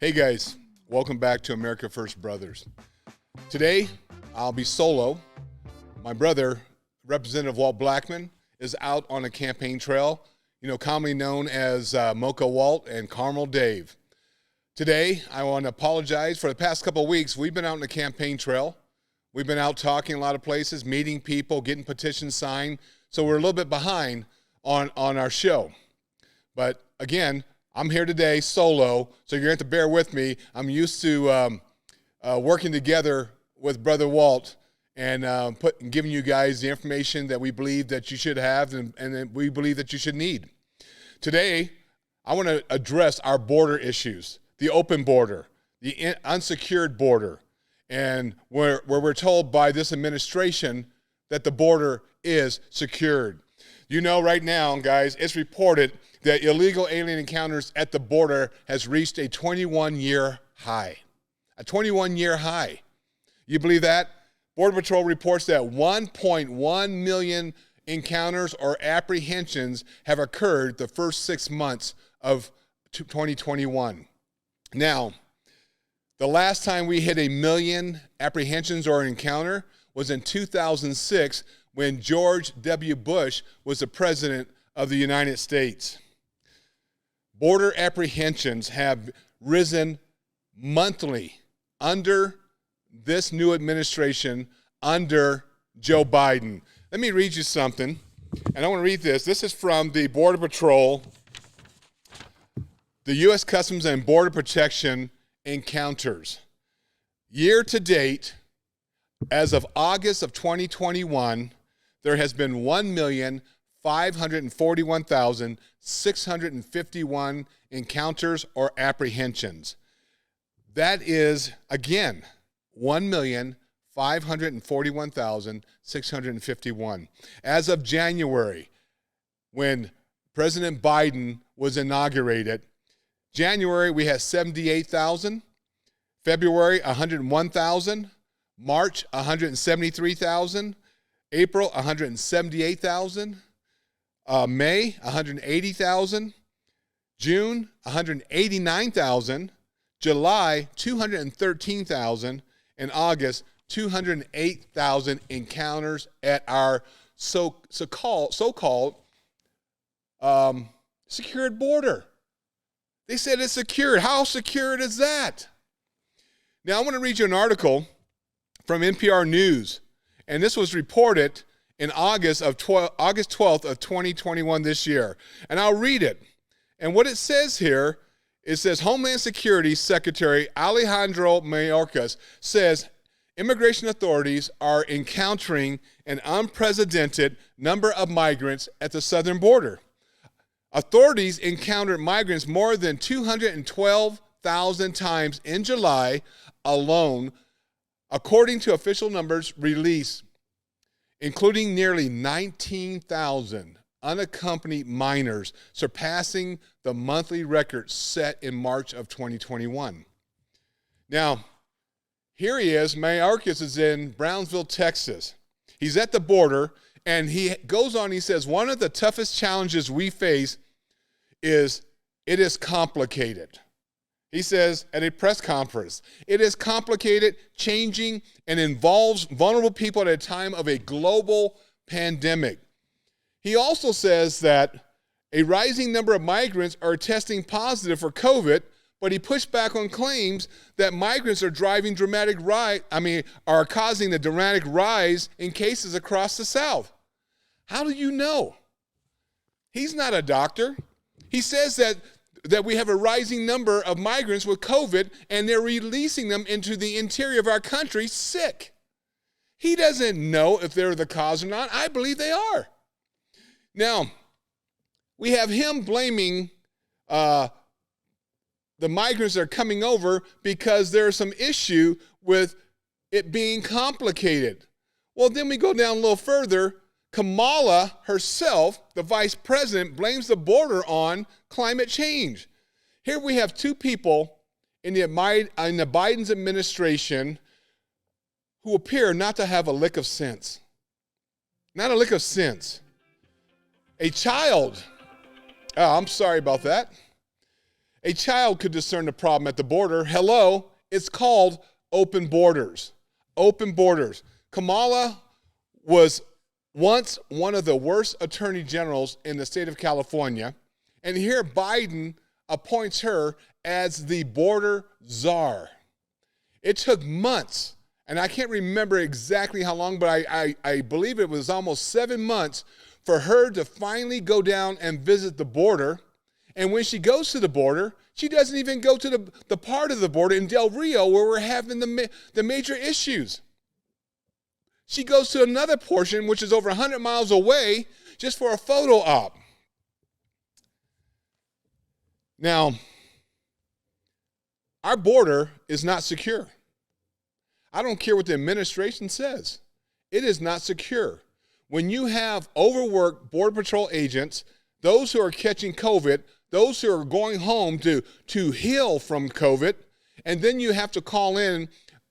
Hey guys, welcome back to America First Brothers. Today, I'll be solo. My brother, Representative Walt Blackman, is out on a campaign trail, commonly known as Mocha Walt and Carmel Dave. Today, I want to apologize. For the past couple of weeks, we've been out on the campaign trail. We've been out talking a lot of places, meeting people, getting petitions signed. So we're a little bit behind on our show. But again, I'm here today solo, so you're going to have to bear with me. I'm used to working together with Brother Walt and giving you guys the information that we believe that you should have and that we believe that you should need. Today, I want to address our border issues, the open border, the unsecured border, and where we're told by this administration that the border is secured. Right now, guys, it's reported that illegal alien encounters at the border has reached a 21-year high. A 21-year high. You believe that? Border Patrol reports that 1.1 million encounters or apprehensions have occurred the first 6 months of 2021. Now, the last time we hit 1 million apprehensions or an encounter was in 2006 when George W. Bush was the president of the United States. Border apprehensions have risen monthly under this new administration, under Joe Biden. Let me read you something, and I want to read this. This is from the Border Patrol, the U.S. Customs and Border Protection encounters. Year to date, as of August of 2021, there has been 1,541,651 encounters or apprehensions. That is, again, 1,541,651. As of January, when President Biden was inaugurated, January we had 78,000, February 101,000, March 173,000, April 178,000, May 180,000, June 189,000, July 213,000, and August 208,000 encounters at our so-called secured border. They said it's secured. How secured is that? Now I want to read you an article from NPR News, and this was reported in August 12th of 2021 this year. And I'll read it. And what it says here, it says Homeland Security Secretary Alejandro Mayorkas says immigration authorities are encountering an unprecedented number of migrants at the southern border. Authorities encountered migrants more than 212,000 times in July alone, according to official numbers released, including nearly 19,000 unaccompanied minors, surpassing the monthly record set in March of 2021. Now, here he is. Mayorkas is in Brownsville, Texas. He's at the border, and he goes on, he says, one of the toughest challenges we face is it is complicated. He says at a press conference, it is complicated, changing, and involves vulnerable people at a time of a global pandemic. He also says that a rising number of migrants are testing positive for COVID, but he pushed back on claims that migrants are are causing a dramatic rise in cases across the South. How do you know? He's not a doctor. He says that we have a rising number of migrants with COVID, and they're releasing them into the interior of our country sick. He doesn't know if they're the cause or not. I believe they are. Now, we have him blaming the migrants that are coming over because there's some issue with it being complicated. Well, then we go down a little further. Kamala herself, the vice president, blames the border on climate change. Here we have two people in the Biden's administration who appear not to have a lick of sense. Not a lick of sense. A child, I'm sorry about that. A child could discern the problem at the border. Hello, it's called open borders. Open borders. Kamala was once one of the worst attorney generals in the state of California, and here Biden appoints her as the border czar. It took months, and I can't remember exactly how long, but I believe it was almost 7 months for her to finally go down and visit the border. And when she goes to the border, she doesn't even go to the part of the border in Del Rio where we're having the major issues. She goes to another portion, which is over 100 miles away, just for a photo op. Now, our border is not secure. I don't care what the administration says. It is not secure. When you have overworked Border Patrol agents, those who are catching COVID, those who are going home to heal from COVID, and then you have to call in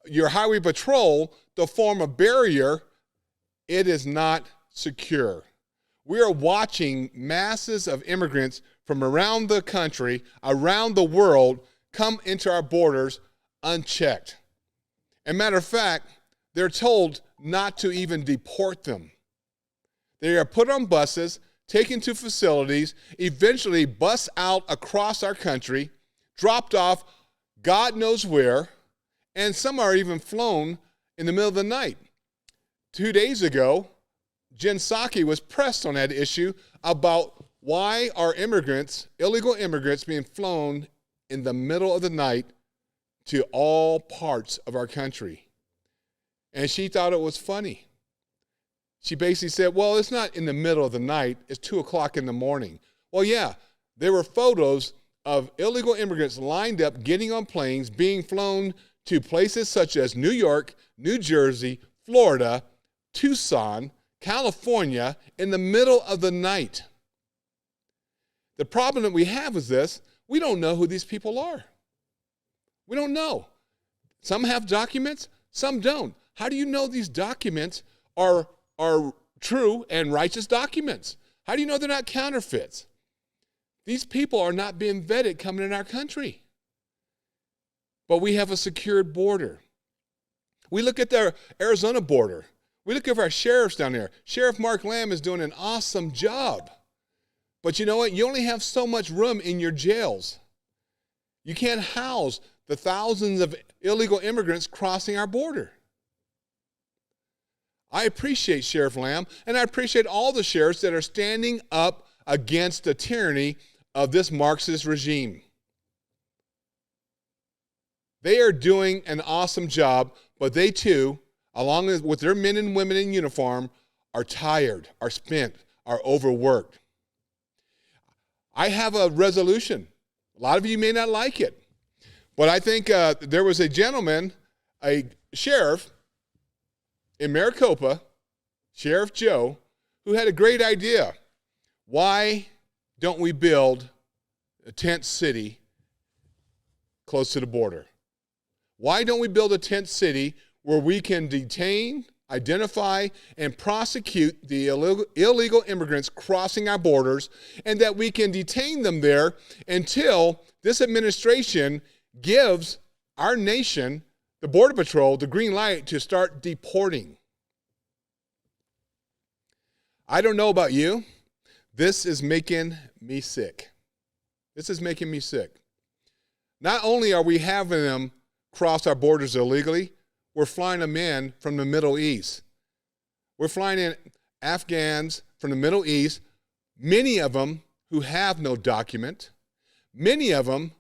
your highway patrol to form a barrier, it is not secure. We are watching masses of immigrants from around the country, around the world, come into our borders unchecked. As a matter of fact, they're told not to even deport them. They are put on buses, taken to facilities, eventually bussed out across our country, dropped off God knows where, and some are even flown in the middle of the night. 2 days ago, Jen Psaki was pressed on that issue about why are immigrants, illegal immigrants, being flown in the middle of the night to all parts of our country. And she thought it was funny. She basically said, well, it's not in the middle of the night, it's 2 o'clock in the morning. Well, yeah, there were photos of illegal immigrants lined up, getting on planes, being flown to places such as New York, New Jersey, Florida, Tucson, California, in the middle of the night. The problem that we have is this: we don't know who these people are. We don't know. Some have documents, some don't. How do you know these documents are true and righteous documents? How do you know they're not counterfeits? These people are not being vetted coming in our country. But we have a secured border. We look at the Arizona border. We look at our sheriffs down there. Sheriff Mark Lamb is doing an awesome job. But you know what? You only have so much room in your jails. You can't house the thousands of illegal immigrants crossing our border. I appreciate Sheriff Lamb, and I appreciate all the sheriffs that are standing up against the tyranny of this Marxist regime. They are doing an awesome job, but they too, along with their men and women in uniform, are tired, are spent, are overworked. I have a resolution. A lot of you may not like it, but I think there was a gentleman, a sheriff in Maricopa, Sheriff Joe, who had a great idea. Why don't we build a tent city close to the border? Why don't we build a tent city where we can detain, identify, and prosecute the illegal immigrants crossing our borders, and that we can detain them there until this administration gives our nation, the Border Patrol, the green light to start deporting? I don't know about you. This is making me sick. This is making me sick. Not only are we having them cross our borders illegally, we're flying them in from the Middle East. We're flying in Afghans from the Middle East, many of them who have no document. Many of them,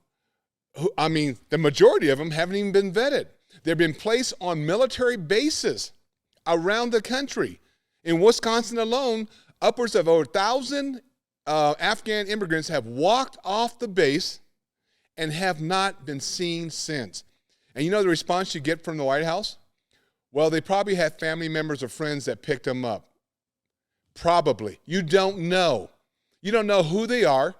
the majority of them haven't even been vetted. They've been placed on military bases around the country. In Wisconsin alone, upwards of over 1,000 Afghan immigrants have walked off the base and have not been seen since. And you know the response you get from the White House? Well, they probably had family members or friends that picked them up. Probably. You don't know. You don't know who they are.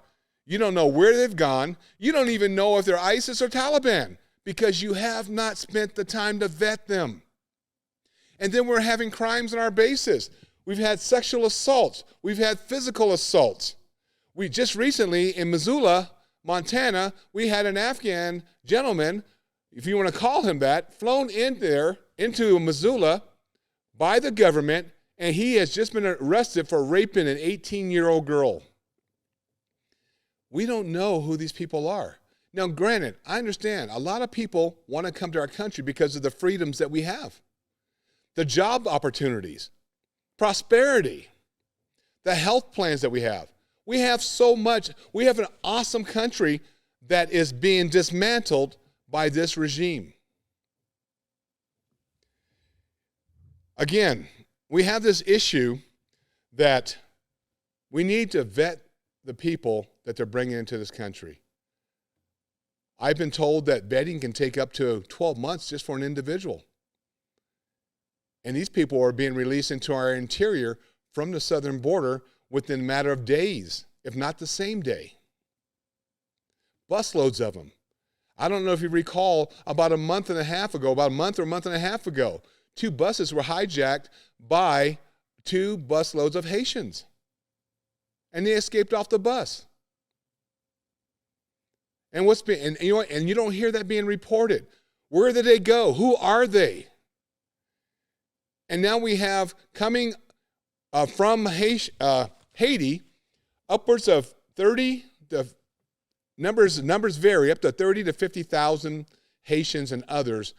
You don't know where they've gone. You don't even know if they're ISIS or Taliban because you have not spent the time to vet them. And then we're having crimes on our bases. We've had sexual assaults. We've had physical assaults. We just recently in Missoula, Montana, we had an Afghan gentleman, if you want to call him that, flown in there into Missoula by the government, and he has just been arrested for raping an 18-year-old girl. We don't know who these people are. Now, granted, I understand a lot of people want to come to our country because of the freedoms that we have, the job opportunities, prosperity, the health plans that we have. We have so much. We have an awesome country that is being dismantled by this regime. Again, we have this issue that we need to vet the people that they're bringing into this country. I've been told that vetting can take up to 12 months just for an individual. And these people are being released into our interior from the southern border within a matter of days, if not the same day. Busloads of them. I don't know if you recall, about a month and a half ago, 2 buses were hijacked by 2 busloads of Haitians. And they escaped off the bus. And you don't hear that being reported. Where did they go? Who are they? And now we have coming from Haiti, upwards of 30, numbers vary, up to 30 to 50,000 Haitians and others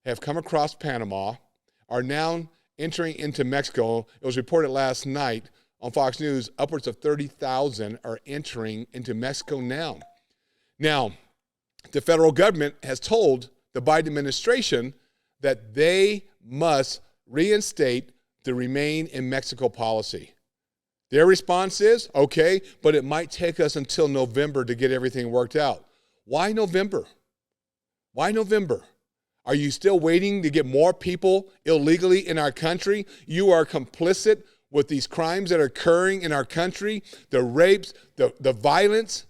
have come across Panama, are now entering into Mexico. It was reported last night on Fox News, upwards of 30,000 are entering into Mexico now. Now, the federal government has told the Biden administration that they must reinstate the Remain in Mexico policy. Their response is, okay, but it might take us until November to get everything worked out. Why November? Why November? Are you still waiting to get more people illegally in our country? You are complicit with these crimes that are occurring in our country, the rapes, the violence.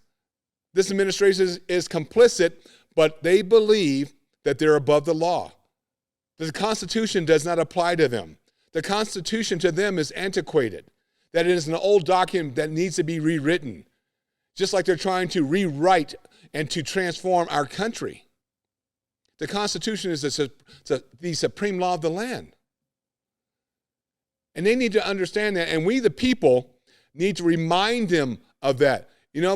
This administration is complicit, but they believe that they're above the law. The Constitution does not apply to them. The Constitution to them is antiquated, that it is an old document that needs to be rewritten, just like they're trying to rewrite and to transform our country. The Constitution is the supreme law of the land. And they need to understand that, and we, the people, need to remind them of that.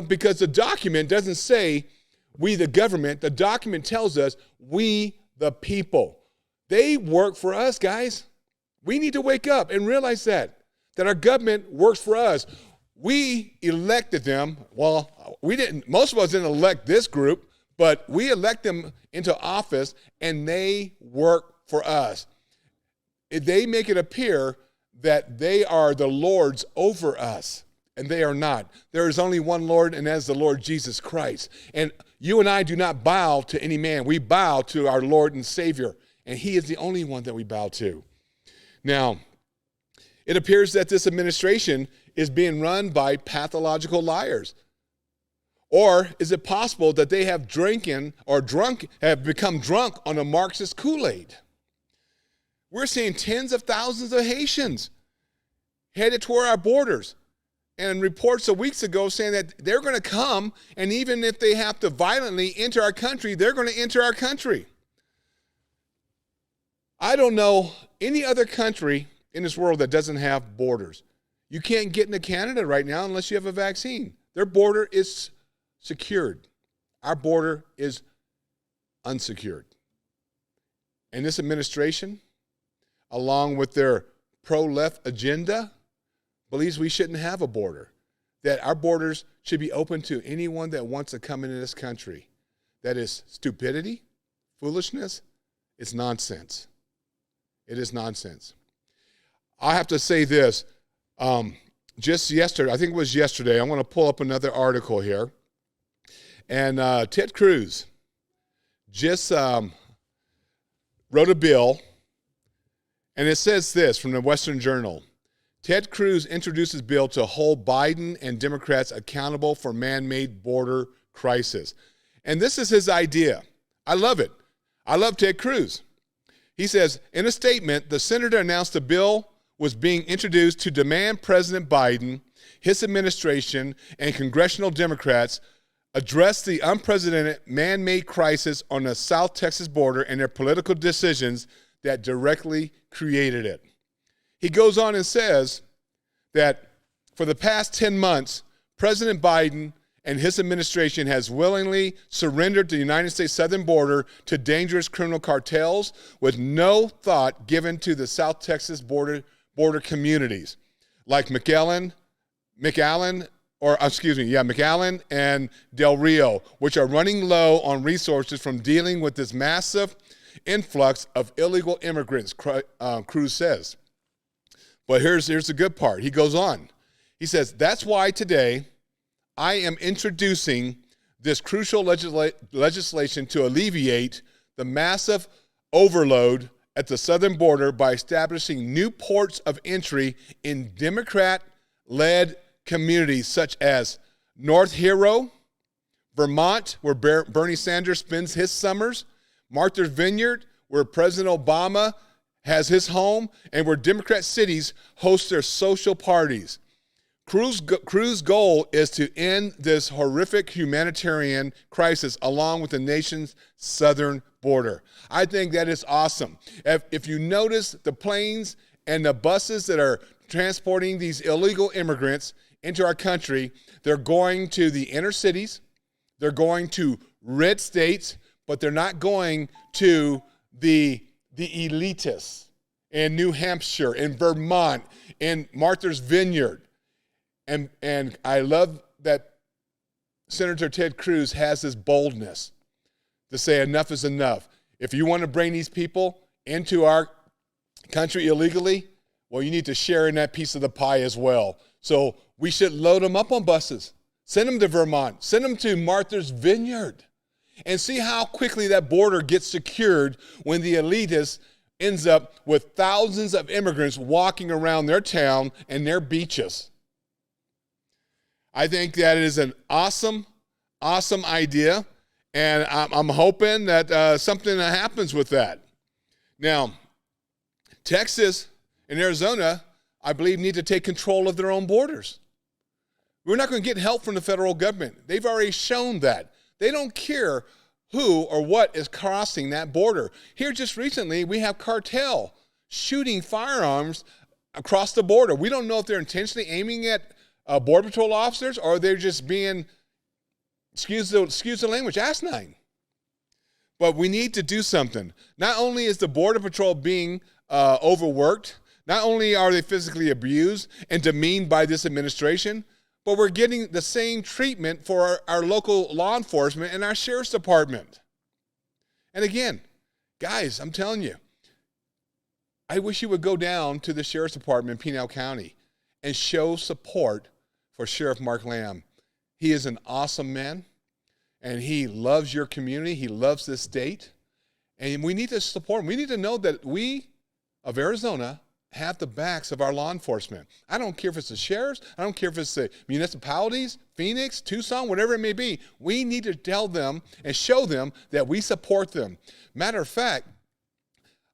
Because the document doesn't say we, the government. The document tells us we, the people. They work for us, guys. We need to wake up and realize that our government works for us. We elected them. Well, we didn't. Most of us didn't elect this group, but we elect them into office, and they work for us. They make it appear that they are the lords over us. And they are not. There is only one Lord, and that is the Lord Jesus Christ. And you and I do not bow to any man. We bow to our Lord and Savior, and he is the only one that we bow to. Now, it appears that this administration is being run by pathological liars. Or is it possible that they have have become drunk on a Marxist Kool-Aid? We're seeing tens of thousands of Haitians headed toward our borders. And reports weeks ago saying that they're going to come, and even if they have to violently enter our country, they're going to enter our country. I don't know any other country in this world that doesn't have borders. You can't get into Canada right now unless you have a vaccine. Their border is secured. Our border is unsecured. And this administration, along with their pro-left agenda, believes we shouldn't have a border, that our borders should be open to anyone that wants to come into this country. That is stupidity, foolishness. It's nonsense. It is nonsense. I have to say this. Just yesterday, I think it was yesterday, I want to pull up another article here. And Ted Cruz just wrote a bill, and it says this from the Western Journal. Ted Cruz introduces bill to hold Biden and Democrats accountable for man-made border crisis. And this is his idea. I love it. I love Ted Cruz. He says, in a statement, the senator announced the bill was being introduced to demand President Biden, his administration, and congressional Democrats address the unprecedented man-made crisis on the South Texas border and their political decisions that directly created it. He goes on and says that for the past 10 months, President Biden and his administration has willingly surrendered the United States southern border to dangerous criminal cartels with no thought given to the South Texas border communities like McAllen and Del Rio, which are running low on resources from dealing with this massive influx of illegal immigrants, Cruz says. But here's the good part. He goes on. He says, that's why today I am introducing this crucial legislation to alleviate the massive overload at the southern border by establishing new ports of entry in Democrat-led communities such as North Hero, Vermont, where Bernie Sanders spends his summers, Martha's Vineyard, where President Obama has his home, and where Democrat cities host their social parties. Cruz's goal is to end this horrific humanitarian crisis along with the nation's southern border. I think that is awesome. If you notice the planes and the buses that are transporting these illegal immigrants into our country, they're going to the inner cities, they're going to red states, but they're not going to the elitists in New Hampshire, in Vermont, in Martha's Vineyard. And I love that Senator Ted Cruz has this boldness to say enough is enough. If you want to bring these people into our country illegally, well, you need to share in that piece of the pie as well. So we should load them up on buses, send them to Vermont, send them to Martha's Vineyard, and see how quickly that border gets secured when the elitists ends up with thousands of immigrants walking around their town and their beaches. I think that is an awesome idea, and I'm hoping that something happens with that. Now, Texas and Arizona, I believe, need to take control of their own borders. We're not going to get help from the federal government. They've already shown that. They don't care who or what is crossing that border. Here just recently, we have cartel shooting firearms across the border. We don't know if they're intentionally aiming at Border Patrol officers or they're just being, excuse the language, asinine. But we need to do something. Not only is the Border Patrol being overworked, not only are they physically abused and demeaned by this administration, but we're getting the same treatment for our local law enforcement and our sheriff's department. And again, guys, I'm telling you, I wish you would go down to the sheriff's department in Pinal County and show support for Sheriff Mark Lamb. He is an awesome man, and he loves your community. He loves this state, and we need to support him. We need to know that we of Arizona have the backs of our law enforcement. I don't care if it's the sheriffs. I don't care if it's the municipalities, Phoenix, Tucson, whatever it may be. We need to tell them and show them that we support them. Matter of fact,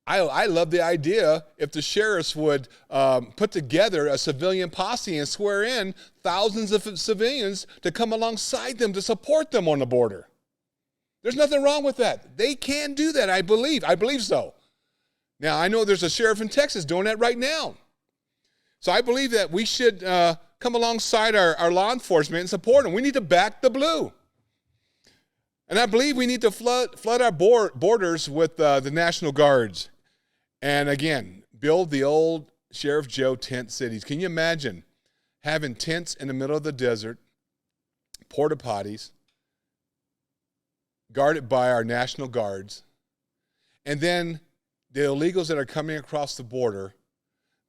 I love the idea if the sheriffs would put together a civilian posse and swear in thousands of civilians to come alongside them to support them on the border. There's nothing wrong with that. They can do that, I believe. I believe so. Now, I know there's a sheriff in Texas doing that right now. So I believe that we should come alongside our law enforcement and support them. We need to back the blue. And I believe we need to flood our borders with the National Guards. And again, build the old Sheriff Joe tent cities. Can you imagine having tents in the middle of the desert, porta potties, guarded by our National Guards, and then the illegals that are coming across the border,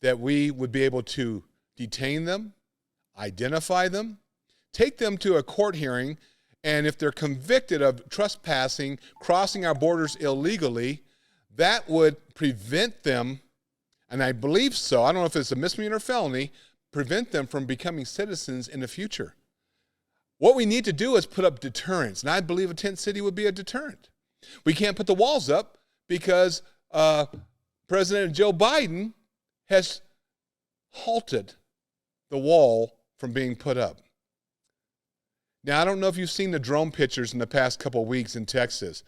that we would be able to detain them, identify them, take them to a court hearing, and if they're convicted of trespassing, crossing our borders illegally, that would prevent them, and I believe so, I don't know if it's a misdemeanor or felony, prevent them from becoming citizens in the future. What we need to do is put up deterrents, and I believe a tent city would be a deterrent. We can't put the walls up because President Joe Biden has halted the wall from being put up. Now, I don't know if you've seen the drone pictures in the past couple of weeks in Texas,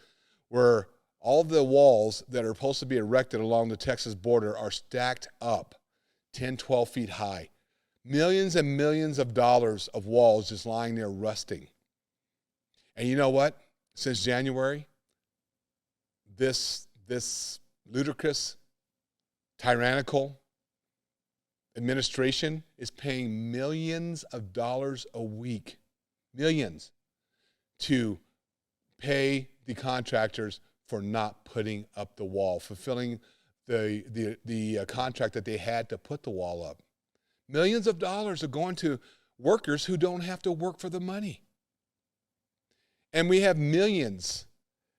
where all the walls that are supposed to be erected along the Texas border are stacked up 10, 12 feet high. Millions and millions of dollars of walls just lying there rusting. And you know what? Since January, this ludicrous, tyrannical administration is paying millions of dollars a week, millions, to pay the contractors for not putting up the wall, fulfilling the contract that they had to put the wall up. Millions of dollars are going to workers who don't have to work for the money. And we have millions.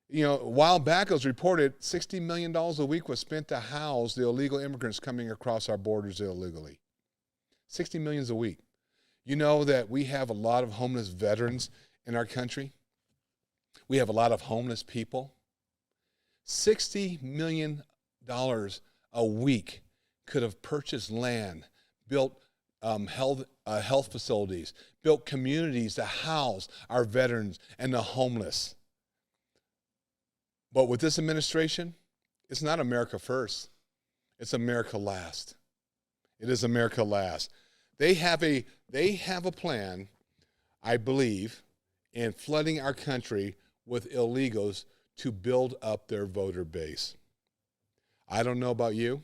You know, a while back it was reported $60 million a week was spent to house the illegal immigrants coming across our borders illegally. $60 million a week. You know that we have a lot of homeless veterans in our country. We have a lot of homeless people. $60 million a week could have purchased land, built health facilities, built communities to house our veterans and the homeless. But with this administration, it's not America first. It's America last. It is America last. They have a plan, I believe, in flooding our country with illegals to build up their voter base. I don't know about you.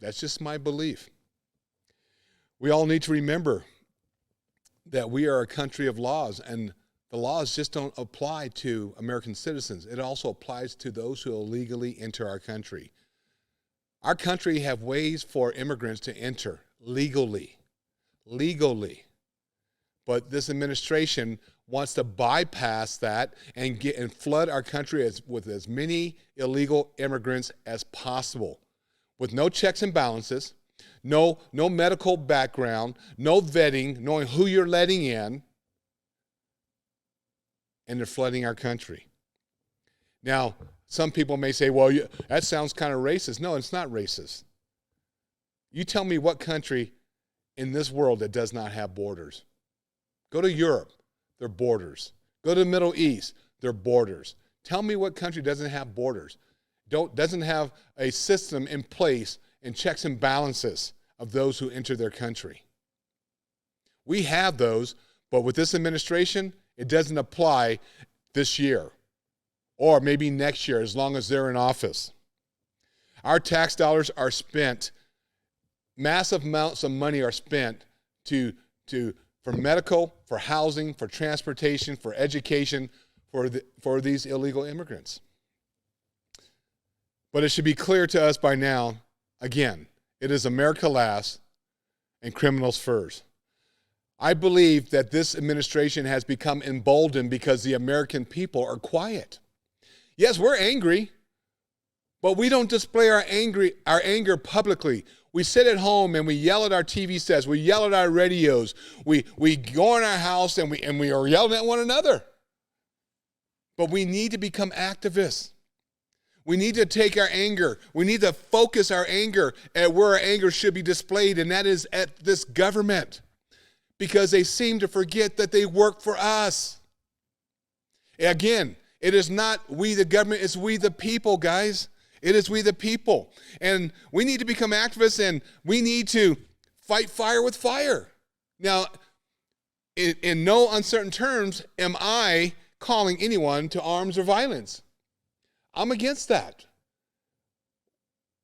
That's just my belief. We all need to remember that we are a country of laws, and the laws just don't apply to American citizens. It also applies to those who illegally enter our country. Our country have ways for immigrants to enter legally. But this administration wants to bypass that and flood our country with as many illegal immigrants as possible, with no checks and balances, no medical background, no vetting, knowing who you're letting in, and they're flooding our country. Now, some people may say, well, that sounds kind of racist. No, it's not racist. You tell me what country in this world that does not have borders. Go to Europe, their borders. Go to the Middle East, their borders. Tell me what country doesn't have borders, doesn't have a system in place and checks and balances of those who enter their country. We have those, but with this administration, it doesn't apply this year or maybe next year as long as they're in office. Our tax dollars are spent, massive amounts of money are spent for medical, for housing, for transportation, for education, for these illegal immigrants. But it should be clear to us by now, again, it is America last and criminals first. I believe that this administration has become emboldened because the American people are quiet. Yes, we're angry, but we don't display our anger publicly. We sit at home and we yell at our TV sets. We yell at our radios. We go in our house and we are yelling at one another. But we need to become activists. We need to take our anger. We need to focus our anger at where our anger should be displayed, and that is at this government, because they seem to forget that they work for us. Again, it is not we the government, it's we the people, guys. It is we the people. And we need to become activists, and we need to fight fire with fire. Now, in no uncertain terms am I calling anyone to arms or violence. I'm against that.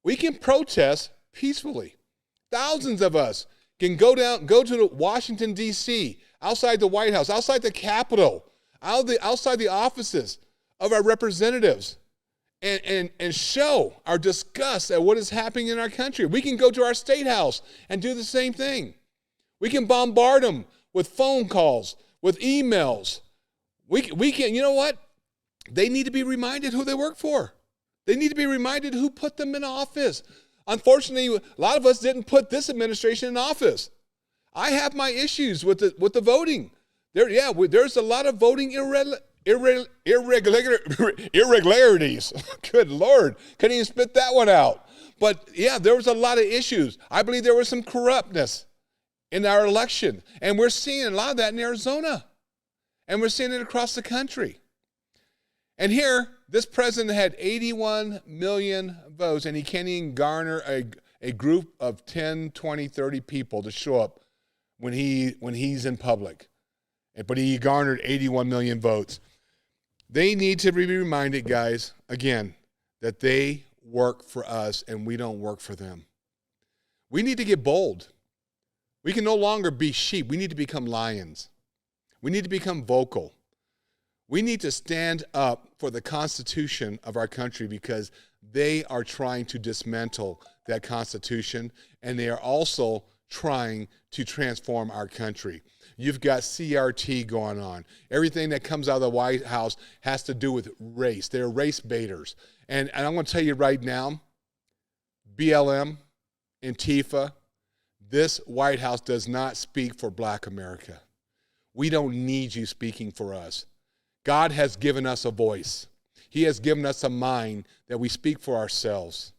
We can protest peacefully. Thousands of us can go to Washington, D.C., outside the White House, outside the Capitol, outside the offices of our representatives, and show our disgust at what is happening in our country. We can go to our state house and do the same thing. We can bombard them with phone calls, with emails. We can, you know what? They need to be reminded who they work for. They need to be reminded who put them in office. Unfortunately, a lot of us didn't put this administration in office. I have my issues with the voting. There's a lot of voting irregularities. Good Lord, couldn't even spit that one out. But yeah, there was a lot of issues. I believe there was some corruptness in our election, and we're seeing a lot of that in Arizona. And we're seeing it across the country. And here, this president had 81 million votes, and he can't even garner a group of 10, 20, 30 people to show up when he's in public. But he garnered 81 million votes. They need to be reminded, guys, again, that they work for us and we don't work for them. We need to get bold. We can no longer be sheep. We need to become lions. We need to become vocal. We need to stand up for the Constitution of our country because they are trying to dismantle that Constitution, and they are also trying to transform our country. You've got CRT going on. Everything that comes out of the White House has to do with race. They're race baiters. And I'm going to tell you right now, BLM, Antifa, this White House does not speak for Black America. We don't need you speaking for us. God has given us a voice. He has given us a mind that we speak for ourselves.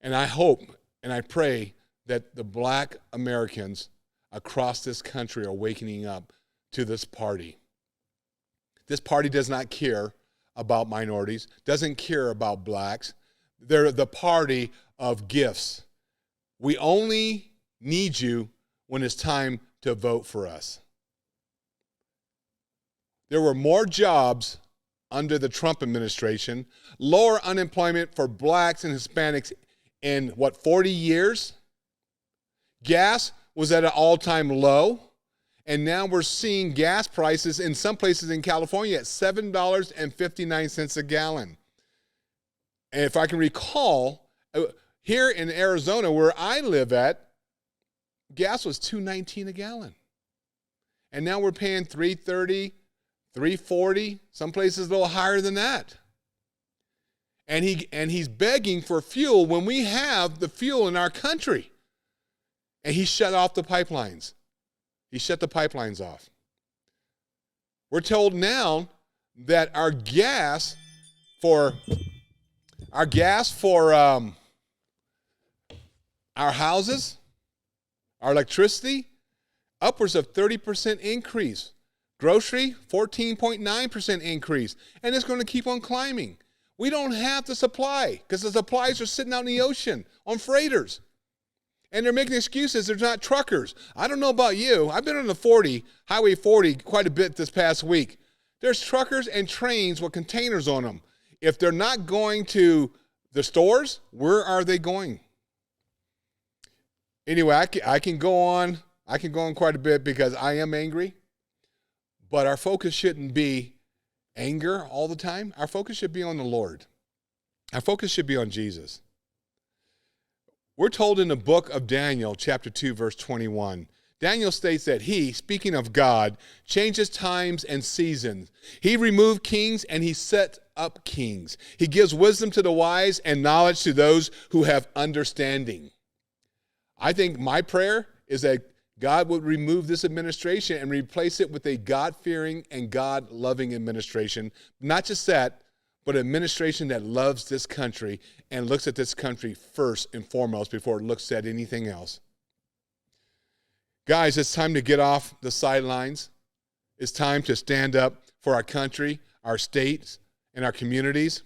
And I hope and I pray that the Black Americans across this country are waking up to this party. This party does not care about minorities, doesn't care about blacks. They're the party of gifts. We only need you when it's time to vote for us. There were more jobs under the Trump administration, lower unemployment for blacks and Hispanics in, 40 years? Gas was at an all-time low, and now we're seeing gas prices in some places in California at $7.59 a gallon. And if I can recall, here in Arizona, where I live at, gas was $2.19 a gallon. And now we're paying $3.30, $3.40, some places a little higher than that. And he's begging for fuel when we have the fuel in our country. And he shut off the pipelines. He shut the pipelines off. We're told now that our gas for our houses, our electricity, upwards of 30% increase. Grocery, 14.9% increase. And it's going to keep on climbing. We don't have the supply because the supplies are sitting out in the ocean on freighters. And they're making excuses. They're not truckers. I don't know about you. I've been on the Highway 40, quite a bit this past week. There's truckers and trains with containers on them. If they're not going to the stores, where are they going? Anyway, I can go on. I can go on quite a bit because I am angry. But our focus shouldn't be anger all the time. Our focus should be on the Lord. Our focus should be on Jesus. We're told in the book of Daniel, chapter 2, verse 21, Daniel states that he, speaking of God, changes times and seasons. He removed kings and he set up kings. He gives wisdom to the wise and knowledge to those who have understanding. I think my prayer is that God would remove this administration and replace it with a God-fearing and God-loving administration. Not just that, but an administration that loves this country and looks at this country first and foremost before it looks at anything else. Guys, it's time to get off the sidelines. It's time to stand up for our country, our states, and our communities.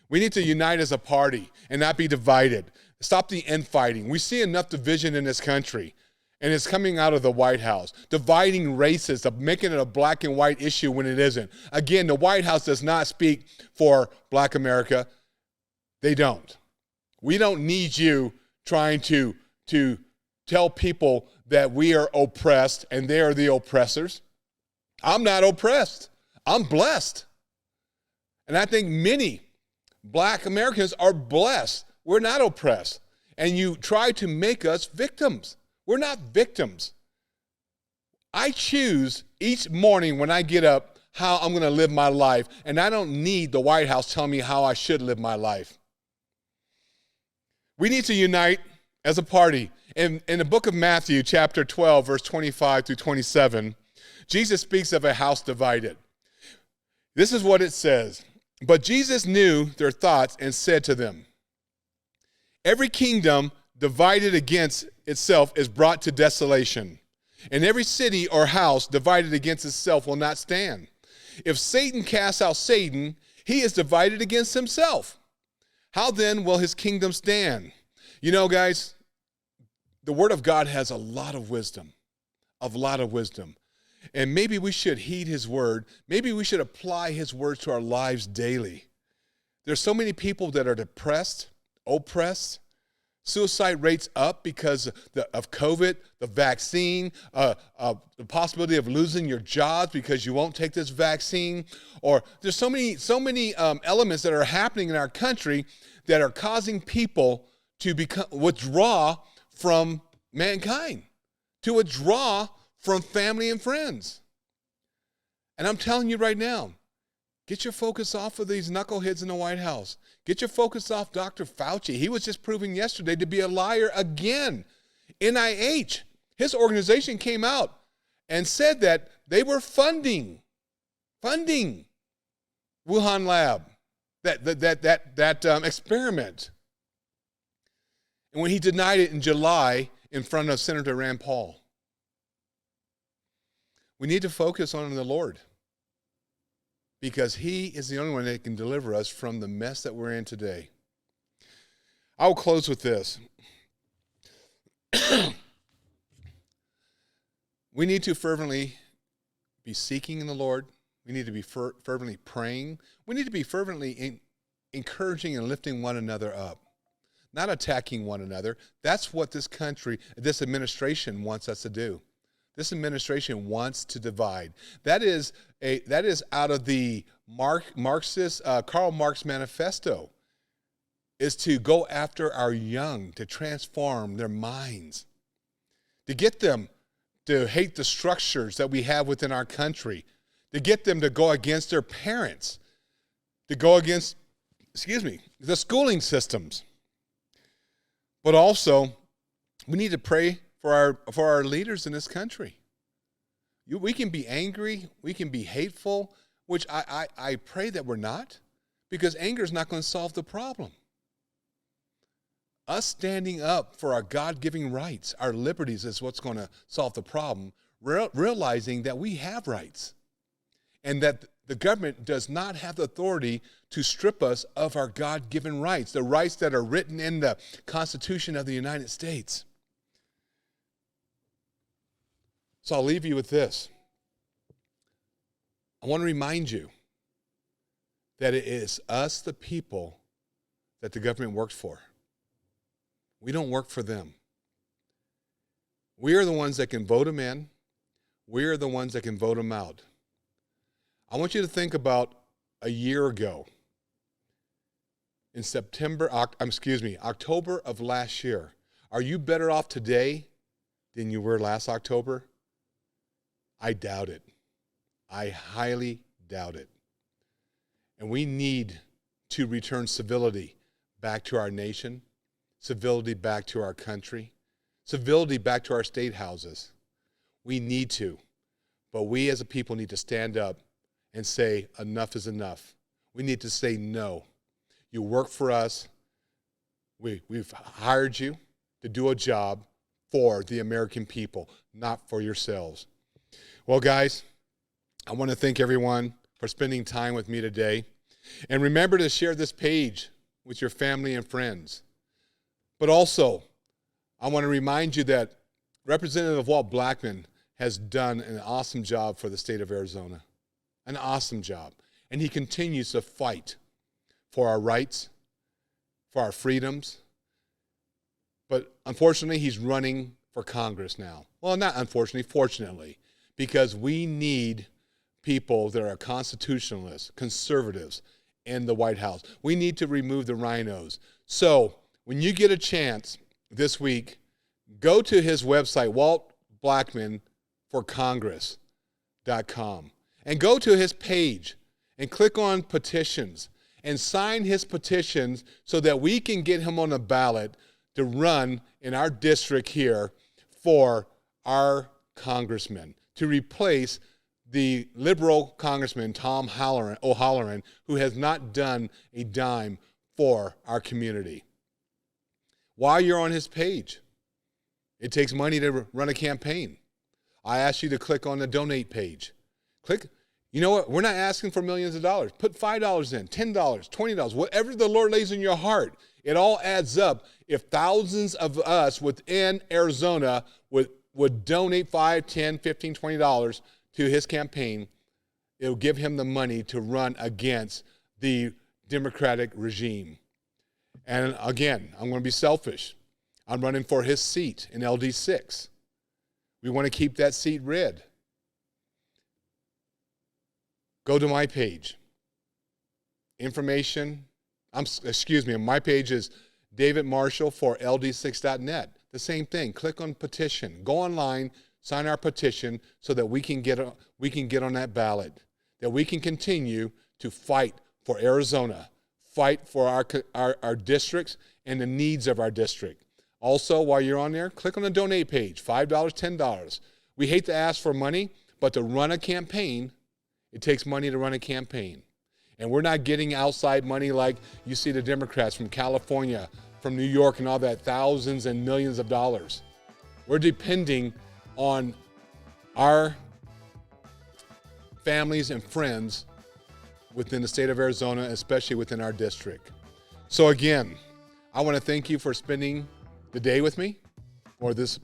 We need to unite as a party and not be divided. Stop the infighting. We see enough division in this country. And it's coming out of the White House, dividing races, making it a black and white issue when it isn't. Again, the White House does not speak for Black America. They don't. We don't need you trying to tell people that we are oppressed and they are the oppressors. I'm not oppressed. I'm blessed. And I think many Black Americans are blessed. We're not oppressed. And you try to make us victims. We're not victims. I choose each morning when I get up how I'm going to live my life, and I don't need the White House telling me how I should live my life. We need to unite as a party. In the book of Matthew, chapter 12, verse 25 through 27, Jesus speaks of a house divided. This is what it says. But Jesus knew their thoughts and said to them, every kingdom divided against itself is brought to desolation, And every city or house divided against itself will not stand. If Satan casts out Satan, he is divided against himself. How then will his kingdom stand? You know, guys, the Word of God has a lot of wisdom, And maybe we should heed his word. Maybe we should apply his words to our lives daily. There's so many people that are depressed, oppressed. Suicide rates up because of COVID, the vaccine, the possibility of losing your jobs because you won't take this vaccine. Or there's so many elements that are happening in our country that are causing people to withdraw from mankind, to withdraw from family and friends. And I'm telling you right now, get your focus off of these knuckleheads in the White House. Get your focus off Dr. Fauci. He was just proven yesterday to be a liar again. NIH, his organization came out and said that they were funding Wuhan lab, that experiment. And when he denied it in July in front of Senator Rand Paul. We need to focus on the Lord, because he is the only one that can deliver us from the mess that we're in today. I'll close with this. We need to fervently be seeking in the Lord. We need to be fervently praying. We need to be fervently encouraging and lifting one another up, not attacking one another. That's what this country, this administration wants us to do. This administration wants to divide. That is out of the Marxist Karl Marx manifesto, is to go after our young, to transform their minds, to get them to hate the structures that we have within our country, to get them to go against their parents, to go against, the schooling systems. But also, we need to pray for our leaders in this country. We can be angry, we can be hateful, which I pray that we're not, because anger is not going to solve the problem. Us standing up for our God-given rights, our liberties, is what's going to solve the problem, realizing that we have rights and that the government does not have the authority to strip us of our God-given rights, the rights that are written in the Constitution of the United States. So I'll leave you with this. I want to remind you that it is us, the people, that the government works for. We don't work for them. We are the ones that can vote them in. We are the ones that can vote them out. I want you to think about a year ago, in October of last year. Are you better off today than you were last October? I doubt it. I highly doubt it. And we need to return civility back to our nation, civility back to our country, civility back to our state houses. We need to. But we as a people need to stand up and say enough is enough. We need to say no. You work for us. We've hired you to do a job for the American people, not for yourselves. Well, guys, I want to thank everyone for spending time with me today. And remember to share this page with your family and friends. But also, I want to remind you that Representative Walt Blackman has done an awesome job for the state of Arizona. An awesome job. And he continues to fight for our rights, for our freedoms. But unfortunately, he's running for Congress now. Well, not unfortunately, fortunately. Because we need people that are constitutionalists, conservatives in the White House. We need to remove the rhinos. So when you get a chance this week, go to his website, waltblackmanforcongress.com, and go to his page and click on petitions and sign his petitions so that we can get him on a ballot to run in our district here for our congressman, to replace the liberal Congressman Tom O'Halloran, who has not done a dime for our community. While you're on his page, it takes money to run a campaign. I ask you to click on the donate page. Click. You know what? We're not asking for millions of dollars. Put $5 in, $10, $20, whatever the Lord lays in your heart. It all adds up. If thousands of us within Arizona would donate $5, $10, $15, $20 to his campaign, it will give him the money to run against the Democratic regime. And again, I'm going to be selfish. I'm running for his seat in LD6. We want to keep that seat red. Go to my page. Information, my page is David Marshall for LD6.net. The same thing. Click on petition. Go online, sign our petition so that we can get on that ballot, that we can continue to fight for Arizona, fight for our districts and the needs of our district. Also, while you're on there, click on the donate page, $5, $10. We hate to ask for money, but to run a campaign, it takes money to run a campaign. And we're not getting outside money like you see the Democrats from California, from New York and all that, thousands and millions of dollars. We're depending on our families and friends within the state of Arizona, especially within our district. So again, I want to thank you for spending the day with me, or this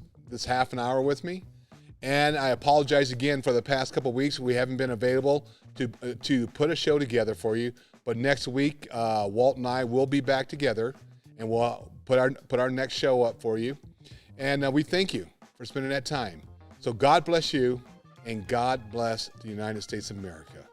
half an hour with me. And I apologize again for the past couple of weeks. We haven't been available to put a show together for you. But next week, Walt and I will be back together, and we'll put our next show up for you. And we thank you for spending that time. So God bless you, and God bless the United States of America.